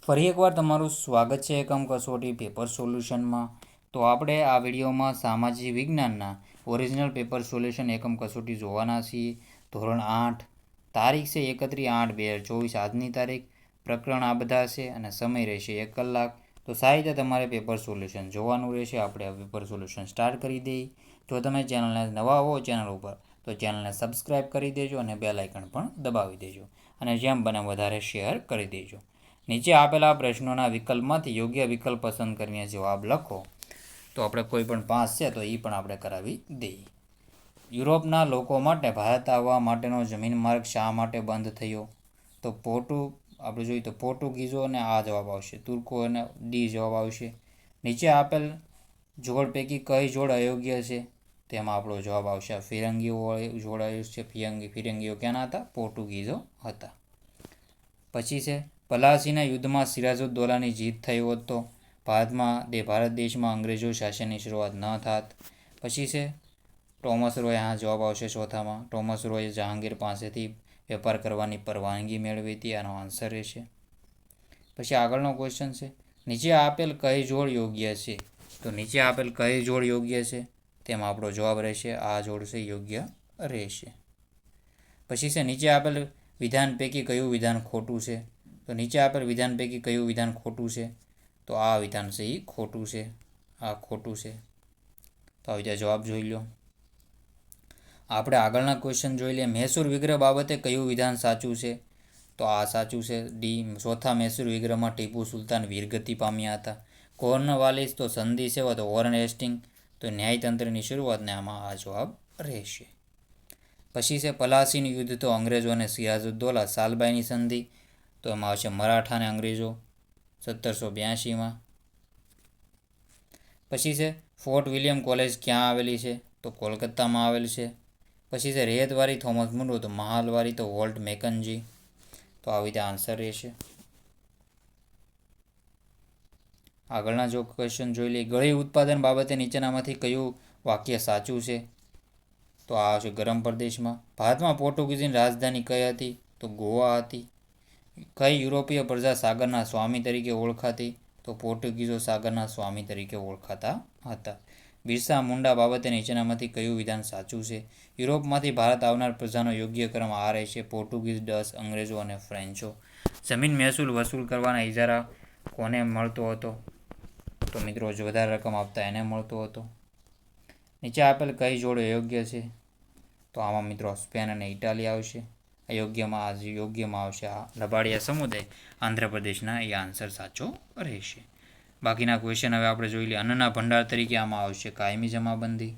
ફરી એકવાર તમારું સ્વાગત છે એકમ કસોટી પેપર સોલ્યુશનમાં. તો આપણે આ વિડીયોમાં સામાજિક વિજ્ઞાનના ઓરિજિનલ પેપર સોલ્યુશન એકમ કસોટી જોવાના છીએ. ધોરણ 8, તારીખ છે 31/8/2024, આજની તારીખ. પ્રકરણ આ બધા છે અને સમય રહેશે 1 કલાક. તો સારી રીતે તમારે પેપર સોલ્યુશન જોવાનું રહેશે. આપણે આ પેપર સોલ્યુશન સ્ટાર્ટ કરી દઈએ. જો તમે ચેનલને નવા હો ચેનલ ઉપર તો ચેનલને સબસ્ક્રાઈબ કરી દેજો અને બેલ આઇકન પણ દબાવી દેજો અને જેમ બને વધારે શેર કરી દેજો. નીચે આપેલા પ્રશ્નોના વિકલ્પમાંથી યોગ્ય વિકલ્પ પસંદ કરીને જવાબ લખો. તો આપણે કોઈ પણ 5 છે તો એ પણ આપણે કરાવી દઈએ. યુરોપના લોકો માટે ભારત આવવા માટેનો જમીન માર્ગ શા માટે બંધ થયો? તો આપણે જોઈએ તો પોર્ટુગીઝો અને આ જવાબ આવશે. તુર્કો અને ડી જવાબ આવશે. નીચે આપેલ જોડ પૈકી કઈ જોડ અયોગ્ય છે? તેમાં આપણો જવાબ આવશે ફિરંગીઓ જોડ આવ્યું છે. ફિરંગીઓ ક્યાંના હતા? પોર્ટુગીઝો હતા. પછી છે પલાસીના યુદ્ધમાં સિરાજુદ્દૌલાની જીત થઈ હોત તો ભારત દેશમાં અંગ્રેજો શાસનની શરૂઆત ન થાત. પછી છે ટોમસ રોય, આ જવાબ આવશે ચોથામાં. ટોમસ રોયે જહાંગીર પાસેથી વેપાર કરવાની પરવાનગી મેળવી હતી, આનો આન્સર રહેશે. પછી આગળનો ક્વેશ્ચન છે નીચે આપેલ કઈ જોડ યોગ્ય છે? તો નીચે આપેલ કઈ જોડ યોગ્ય છે? તેમાં આપણો જવાબ રહેશે આ જોડ છે યોગ્ય રહેશે. પછી છે નીચે આપેલ વિધાન પૈકી કયું વિધાન ખોટું છે? તો નીચે આપેલ વિધાન પૈકી કયું વિધાન ખોટું છે? તો આ વિધાન છે એ ખોટું છે. આ ખોટું છે. તો આવી રીતે જવાબ જોઈ લો. આપણે આગળના ક્વેશ્ચન જોઈ લઈએ. મૈસૂર વિગ્રહ બાબતે કયું વિધાન સાચું છે? તો આ સાચું છે, ડી. ચોથા મૈસૂર વિગ્રહમાં ટીપુ સુલતાન વીરગતિ પામ્યા હતા. કોર્નવાલિસ તો સંધિ સેવા, તો વોરન હેસ્ટિંગ તો ન્યાયતંત્રની શરૂઆત, ને આમાં આ જવાબ રહેશે. પછી છે પલાસીનું યુદ્ધ તો અંગ્રેજો અને સિરાજુદ્દૌલા, સાલબાઈની સંધિ તો એમાં આવશે મરાઠા અને અંગ્રેજો 1782માં. પછી છે ફોર્ટ વિલિયમ કોલેજ ક્યાં આવેલી છે? તો કોલકાતામાં આવેલ છે. પછી છે રેતવારી થોમસ મુન્રો, તો મહાલવારી તો વોલ્ટ મેકન્જી. તો આવી રીતે આન્સર રહેશે. આગળના જો ક્વેશ્ચન જોઈ લઈએ. ગળી ઉત્પાદન બાબતે નીચેનામાંથી કયું વાક્ય સાચું છે? તો આ આવશે ગરમ પ્રદેશમાં. ભારતમાં પોર્ટુગીઝની રાજધાની કઈ હતી? તો ગોવા હતી. કઈ યુરોપીય પ્રજા સાગરના સ્વામી તરીકે ઓળખાતી? તો પોર્ટુગીઝો સાગરના સ્વામી તરીકે ઓળખાતા હતા. બિરસા મુંડા બાબતે નીચેનામાંથી કયું વિધાન સાચું છે? યુરોપમાંથી ભારત આવનાર પ્રજાનો યોગ્ય ક્રમ આ રહેશે: પોર્ટુગીઝ, ડચ, અંગ્રેજો અને ફ્રેન્ચો. જમીન મહેસૂલ વસૂલ કરવાના ઇજારા કોને મળતો હતો? તો મિત્રો જો વધારે રકમ આપતા એને મળતો હતો. નીચે આપેલ કઈ જોડ યોગ્ય છે? તો આમાં મિત્રો સ્પેન અને ઇટાલી આવશે. યોગ્યમાં આવશે આ લબાડિયા સમુદાય આંધ્રપ્રદેશના, એ આન્સર સાચો રહેશે. બાકીના ક્વેશ્ચન હવે આપણે જોઈ લઈએ. અન્નના ભંડાર તરીકે આમાં આવશે કાયમી જમાબંધી.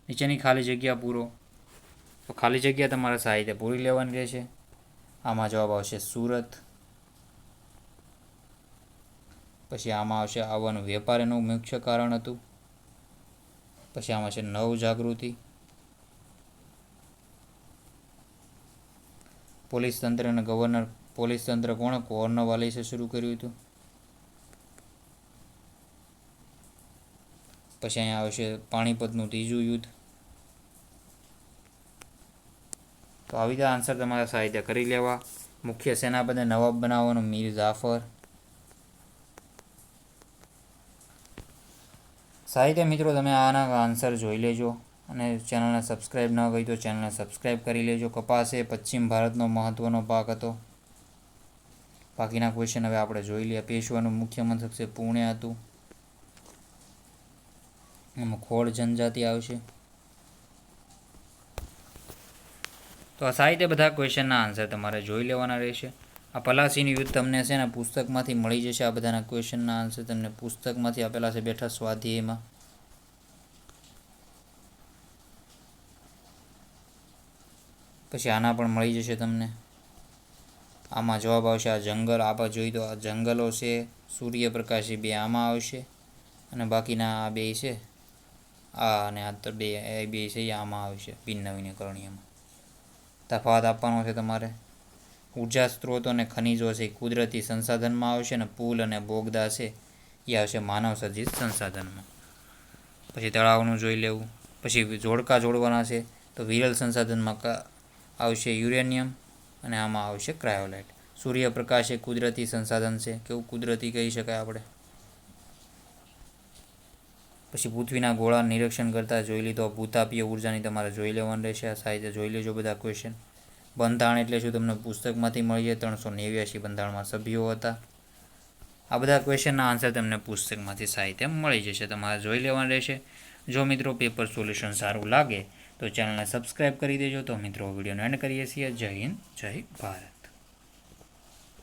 નીચેની ખાલી જગ્યા પૂરો. તો ખાલી જગ્યા તમારા સાહિત્ય પૂરી લેવાની રહેશે. આમાં જવાબ આવશે સુરત. પછી આમાં આવશે આવવાનું વેપાર એનું મુખ્ય કારણ હતું. પછી આમાં છે નવ જાગૃતિ. પોલીસ તંત્ર અને ગવર્નર. પોલીસ તંત્ર કોણે? કોર્નવાલિસે શરૂ કર્યું હતું. પછી અહીંયા આવશે પાણીપતનું ત્રીજું યુદ્ધ. તો આવી રીતે આન્સર તમારે સાહિત્ય કરી લેવા. મુખ્ય સેનાપતિને નવાબ બનાવવાનું મીર જાફર. સાહિત્ય મિત્રો તમે આના આન્સર જોઈ લેજો અને ચેનલને સબસ્ક્રાઈબ ન કરી તો ચેનલને સબસ્ક્રાઈબ કરી લેજો. કપાસ એ પશ્ચિમ ભારતનો મહત્વનો પાક હતો. બાકીના ક્વેશ્ચન હવે આપણે જોઈ લઈએ. પેશવાનું મુખ્ય મથક છે પુણે હતું. એમાં ખોડ જનજાતિ આવશે. તો આ સાહિત્ય બધા ક્વેશ્ચનના આન્સર તમારે જોઈ લેવાના રહેશે. આ પલાસીનું યુદ્ધ તમને છે ને પુસ્તકમાંથી મળી જશે. આ બધાના ક્વેશ્ચનના આન્સર તમને પુસ્તકમાંથી આપેલા છે બેઠા સ્વાધ્યાયમાં. પછી આના પણ મળી જશે તમને. આમાં જવાબ આવશે આ જંગલ. આપણે જોઈએ તો આ જંગલો છે, સૂર્યપ્રકાશ, બે આમાં આવશે અને બાકીના આ બે છે આ અને આ બે છે એ આમાં આવશે બિન નવીનીકરણીયમાં. તફાવત આપવાનો છે તમારે. ઉર્જા સ્ત્રોતો અને ખનિજો છે કુદરતી સંસાધનમાં આવશે અને પુલ અને બોગદા છે એ આવશે માનવ સર્જિત સંસાધનમાં. પછી તળાવનું જોઈ લેવું. પછી જોડકા જોડવાના છે તો વિરલ સંસાધનમાં આવશે યુરેનિયમ અને આમાં આવશે ક્રાયોલાઇટ. સૂર્યપ્રકાશ એ કુદરતી સંસાધન છે, કેવું કુદરતી કહી શકાય આપણે. પછી પૃથ્વીના ગોળા નિરીક્ષણ કરતાં જોઈ લીધો. ભૂતાપીય ઉર્જાની તમારે જોઈ લેવાનું રહેશે. આ સાહિત્ય જોઈ લેજો બધા ક્વેશ્ચન. બંધારણ એટલે શું તમને પુસ્તકમાંથી મળી જાય. 389 બંધારણમાં સભ્યો હતા. આ બધા ક્વેશ્ચનના આન્સર તમને પુસ્તકમાંથી સાહિત્ય મળી જશે, તમારે જોઈ લેવાનું રહેશે. જો મિત્રો પેપર સોલ્યુશન સારું લાગે તો ચેનલને સબસ્ક્રાઈબ કરી દેજો. તો મિત્રો વિડીયોને એન્ડ કરીએ છીએ. જય હિન્દ, જય ભારત.